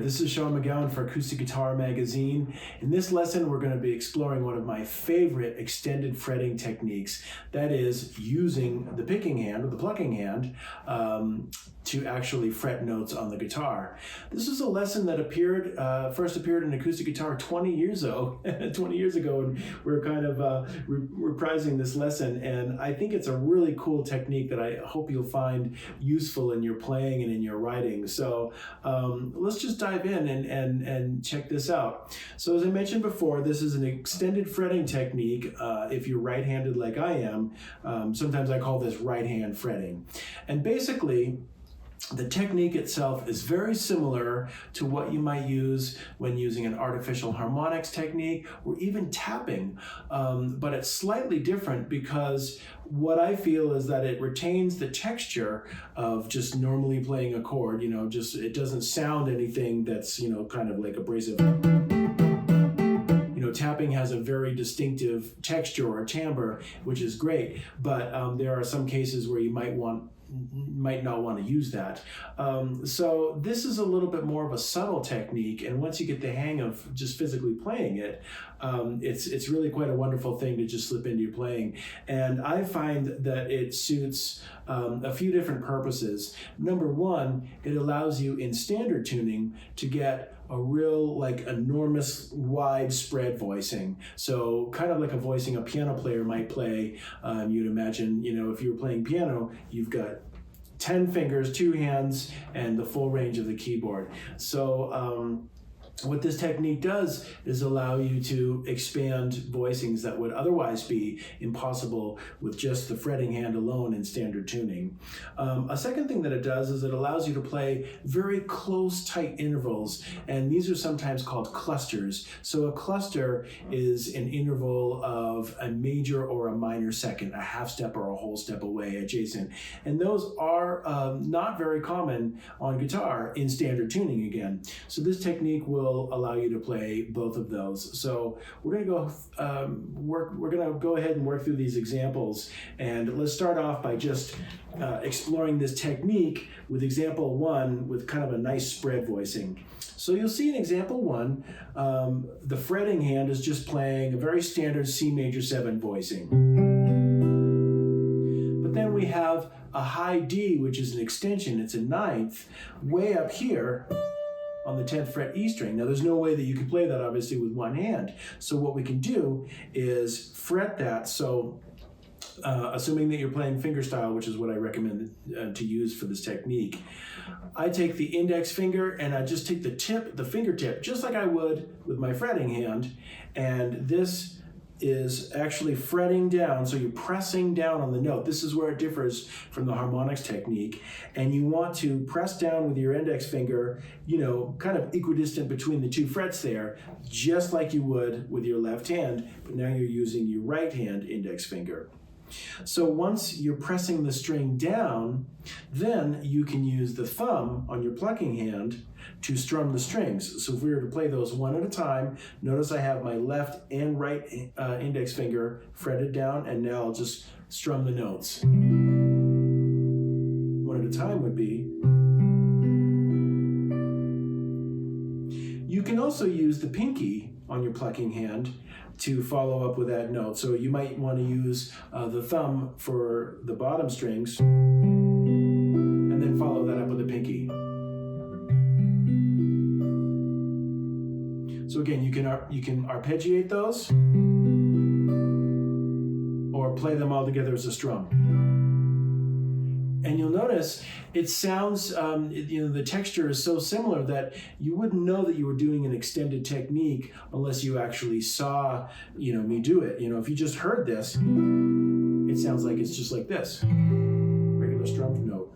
this is Sean McGowan for Acoustic Guitar Magazine. In this lesson, we're going to be exploring one of my favorite extended fretting techniques, that is using the picking hand or the plucking hand to actually fret notes on the guitar. This is a lesson that first appeared in acoustic guitar 20 years ago, and we're kind of reprising this lesson, and I think it's a really cool technique that I hope you'll find useful in your playing and in your writing. So let's just dive in and check this out. So as I mentioned before, this is an extended fretting technique. If you're right-handed like I am, sometimes I call this right hand fretting. And basically, the technique itself is very similar to what you might use when using an artificial harmonics technique or even tapping, but it's slightly different because what I feel is that it retains the texture of just normally playing a chord. It doesn't sound anything that's kind of like abrasive. Tapping has a very distinctive texture or timbre, which is great, but there are some cases where you might not want to use that. So this is a little bit more of a subtle technique, and once you get the hang of just physically playing it, it's really quite a wonderful thing to just slip into your playing. And I find that it suits a few different purposes. Number one, it allows you in standard tuning to get a real enormous widespread voicing. So kind of like a voicing a piano player might play. You'd imagine, if you were playing piano, you've got 10 fingers, 2 hands, and the full range of the keyboard. So what this technique does is allow you to expand voicings that would otherwise be impossible with just the fretting hand alone in standard tuning. A second thing that it does is it allows you to play very close, tight intervals, and these are sometimes called clusters. So a cluster is an interval of a major or a minor second, a half step or a whole step away adjacent. And those are not very common on guitar in standard tuning again. So this technique will allow you to play both of those. So we're going to go ahead and work through these examples, and let's start off by just exploring this technique with example 1 with kind of a nice spread voicing. So you'll see in example 1, the fretting hand is just playing a very standard C major 7 voicing. But then we have a high D, which is an extension. It's a ninth, way up here on the 10th fret E string. Now there's no way that you can play that obviously with one hand. So what we can do is fret that. So assuming that you're playing fingerstyle, which is what I recommend to use for this technique, I take the index finger and I just take the fingertip, just like I would with my fretting hand, and this is actually fretting down, so you're pressing down on the note. This is where it differs from the harmonics technique, and you want to press down with your index finger, kind of equidistant between the 2 frets there, just like you would with your left hand, but now you're using your right hand index finger. So once you're pressing the string down, then you can use the thumb on your plucking hand to strum the strings. So if we were to play those one at a time, notice I have my left and right index finger fretted down, and now I'll just strum the notes. One at a time would be. You can also use the pinky on your plucking hand to follow up with that note. So you might want to use the thumb for the bottom strings and then follow that up with the pinky. So again, you can arpeggiate those or play them all together as a strum. And you'll notice it sounds, the texture is so similar that you wouldn't know that you were doing an extended technique unless you actually saw, me do it. If you just heard this, it sounds like it's just like this, regular strummed note.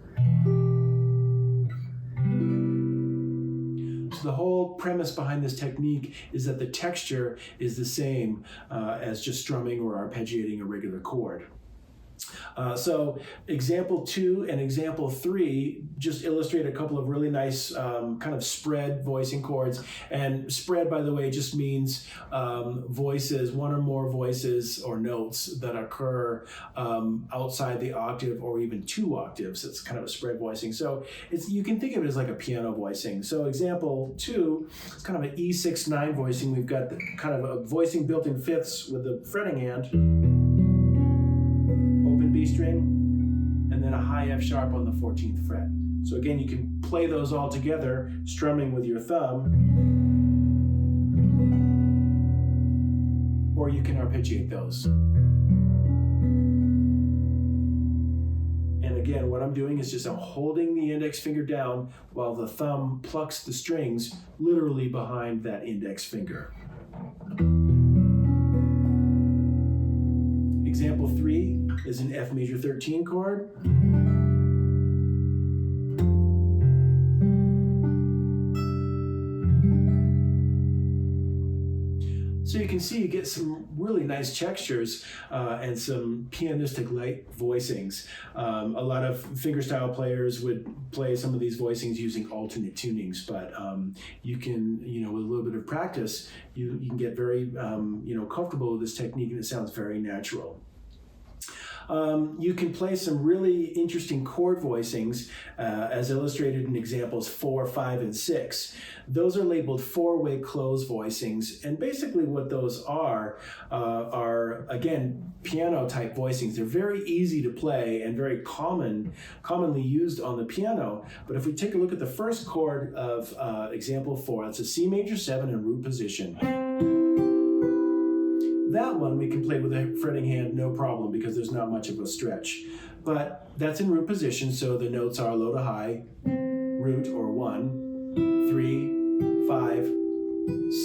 So the whole premise behind this technique is that the texture is the same as just strumming or arpeggiating a regular chord. So example 2 and example 3 just illustrate a couple of really nice kind of spread voicing chords. And spread, by the way, just means voices, one or more voices or notes that occur outside the octave or even 2 octaves. It's kind of a spread voicing. So you can think of it as like a piano voicing. So example 2, it's kind of an E6-9 voicing. We've got kind of a voicing built in fifths with the fretting hand, open B string, and then a high F sharp on the 14th fret. So again, you can play those all together, strumming with your thumb, or you can arpeggiate those. And again, what I'm doing is just I'm holding the index finger down while the thumb plucks the strings literally behind that index finger. Example 3 is an F major 13 chord. So you can see you get some really nice textures and some pianistic light voicings. A lot of fingerstyle players would play some of these voicings using alternate tunings, but you can, with a little bit of practice, you can get very, comfortable with this technique, and it sounds very natural. You can play some really interesting chord voicings as illustrated in examples 4, 5, and 6. Those are labeled 4-way close voicings, and basically what those are again, piano type voicings. They're very easy to play and very commonly used on the piano. But if we take a look at the first chord of example 4, it's a C major 7 in root position. That one we can play with a fretting hand, no problem, because there's not much of a stretch. But that's in root position, so the notes are low to high, root or 1, 3, 5,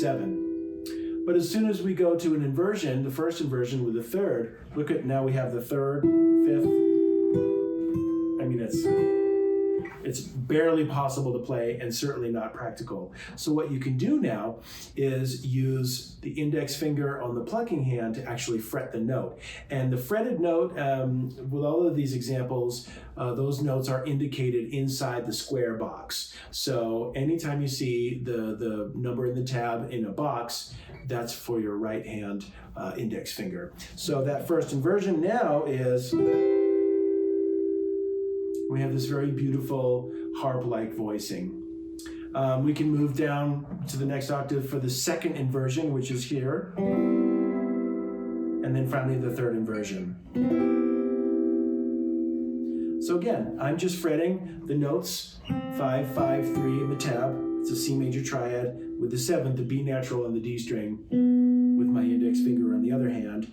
7. But as soon as we go to an inversion, the first inversion with the third, look at now we have the third, fifth. I mean, it's barely possible to play and certainly not practical. So what you can do now is use the index finger on the plucking hand to actually fret the note. And the fretted note, with all of these examples, those notes are indicated inside the square box. So anytime you see the number in the tab in a box, that's for your right hand index finger. So that first inversion now is, we have this very beautiful harp-like voicing. We can move down to the next octave for the second inversion, which is here. And then finally the third inversion. So again, I'm just fretting the notes, 5, 5, 3 in the tab. It's a C major triad with the 7th, the B natural, and the D string with my index finger on the other hand.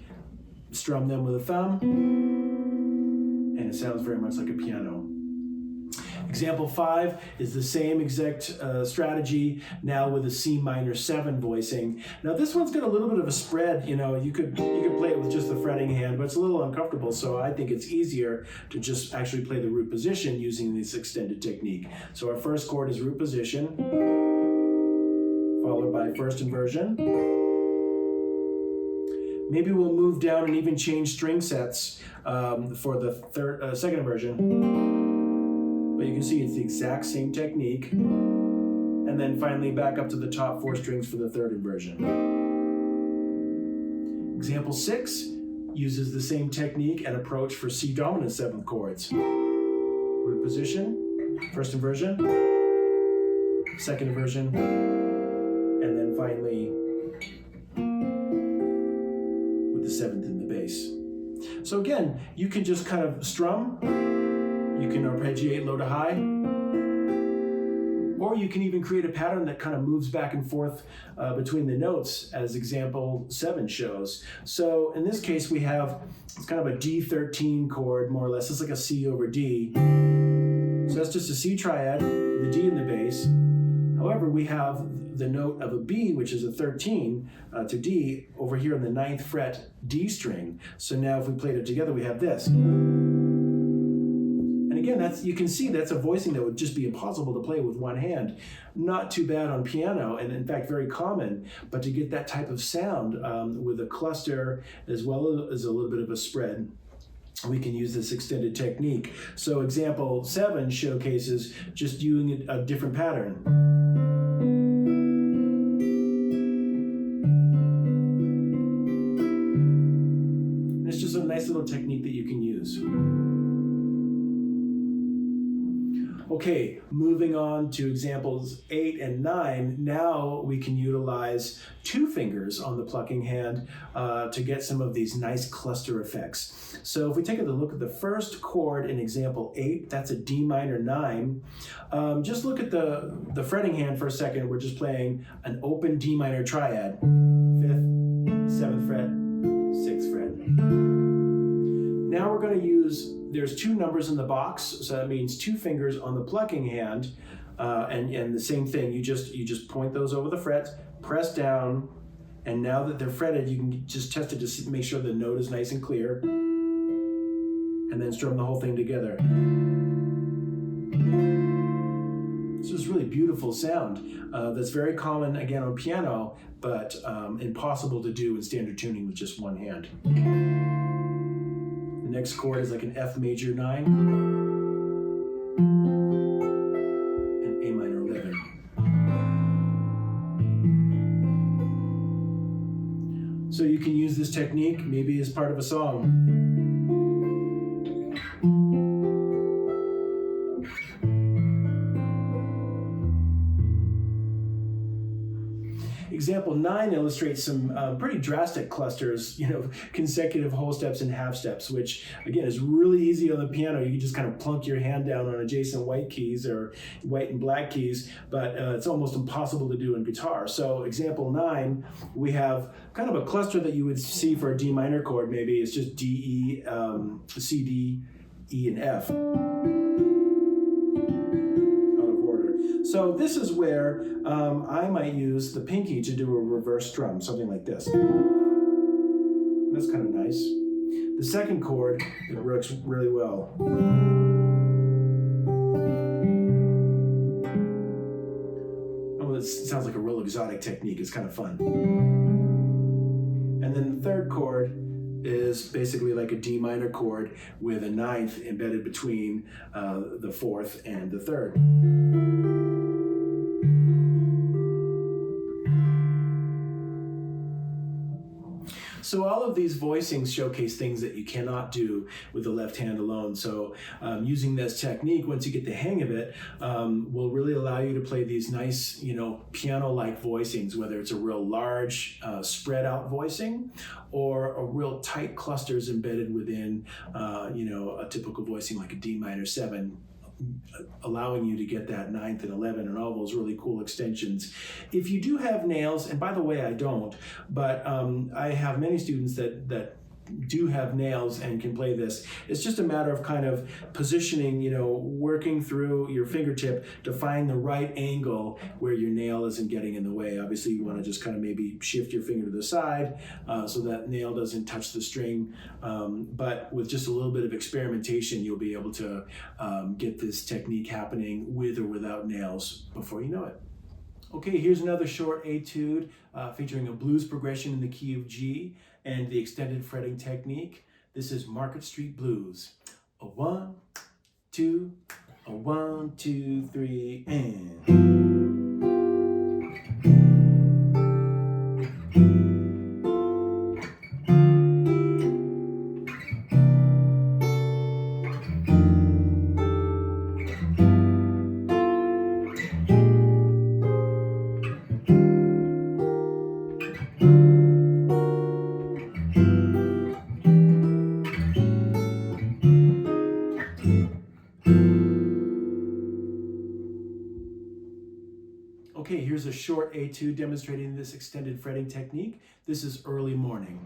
Strum them with a thumb, and it sounds very much like a piano. Example 5 is the same exact strategy, now with a C minor 7 voicing. Now this one's got a little bit of a spread. You could play it with just the fretting hand, but it's a little uncomfortable, so I think it's easier to just actually play the root position using this extended technique. So our first chord is root position, followed by first inversion. Maybe we'll move down and even change string sets for the second inversion. But you can see it's the exact same technique. And then finally back up to the top 4 strings for the third inversion. Example 6 uses the same technique and approach for C dominant 7th chords. Root position, first inversion, second inversion, and then finally with the 7th in the bass. So again, you can just kind of strum. You can arpeggiate low to high, or you can even create a pattern that kind of moves back and forth between the notes, as example 7 shows. So in this case, we have, it's kind of a D13 chord, more or less. It's like a C over D. So that's just a C triad, the D in the bass. However, we have the note of a B, which is a 13 to D, over here on the 9th fret D string. So now if we played it together, we have this. Again, you can see that's a voicing that would just be impossible to play with one hand. Not too bad on piano, and in fact very common, but to get that type of sound with a cluster as well as a little bit of a spread, we can use this extended technique. So example 7 showcases just using a different pattern. And it's just a nice little technique that you can use. Okay, moving on to examples 8 and 9, now we can utilize 2 fingers on the plucking hand to get some of these nice cluster effects. So if we take a look at the first chord in example 8, that's a D minor 9. Just look at the fretting hand for a second. We're just playing an open D minor triad. 5th, 7th fret, 6th fret. Now we're going to use, there's 2 numbers in the box, so that means 2 fingers on the plucking hand, and the same thing, you just point those over the frets, press down, and now that they're fretted, you can just test it to make sure the note is nice and clear, and then strum the whole thing together. This is really beautiful sound that's very common, again, on piano, but impossible to do in standard tuning with just one hand. Next chord is like an F major 9 and A minor 11. So you can use this technique maybe as part of a song. Example 9 illustrates some pretty drastic clusters, consecutive whole steps and half steps, which again is really easy on the piano. You can just kind of plunk your hand down on adjacent white keys or white and black keys, but it's almost impossible to do in guitar. So example 9, we have kind of a cluster that you would see for a D minor chord maybe. It's just D, E, C, D, E, and F. So this is where I might use the pinky to do a reverse strum, something like this. That's kind of nice. The second chord, it works really well. Oh, it sounds like a real exotic technique. It's kind of fun. And then the third chord is basically like a D minor chord with a 9th embedded between the 4th and the 3rd. So all of these voicings showcase things that you cannot do with the left hand alone. So using this technique, once you get the hang of it, will really allow you to play these nice, piano-like voicings, whether it's a real large spread out voicing or a real tight clusters embedded within, a typical voicing like a D minor 7. Allowing you to get that 9th and 11 and all those really cool extensions. If you do have nails, and by the way, I don't, but I have many students that do have nails and can play this. It's just a matter of kind of positioning, working through your fingertip to find the right angle where your nail isn't getting in the way. Obviously, you want to just kind of maybe shift your finger to the side so that nail doesn't touch the string. But with just a little bit of experimentation, you'll be able to get this technique happening with or without nails before you know it. Okay, here's another short etude featuring a blues progression in the key of G and the extended fretting technique. This is Market Street Blues. A 1, 2, a 1, 2, 3, and. Okay, here's a short etude demonstrating this extended fretting technique. This is Early Morning.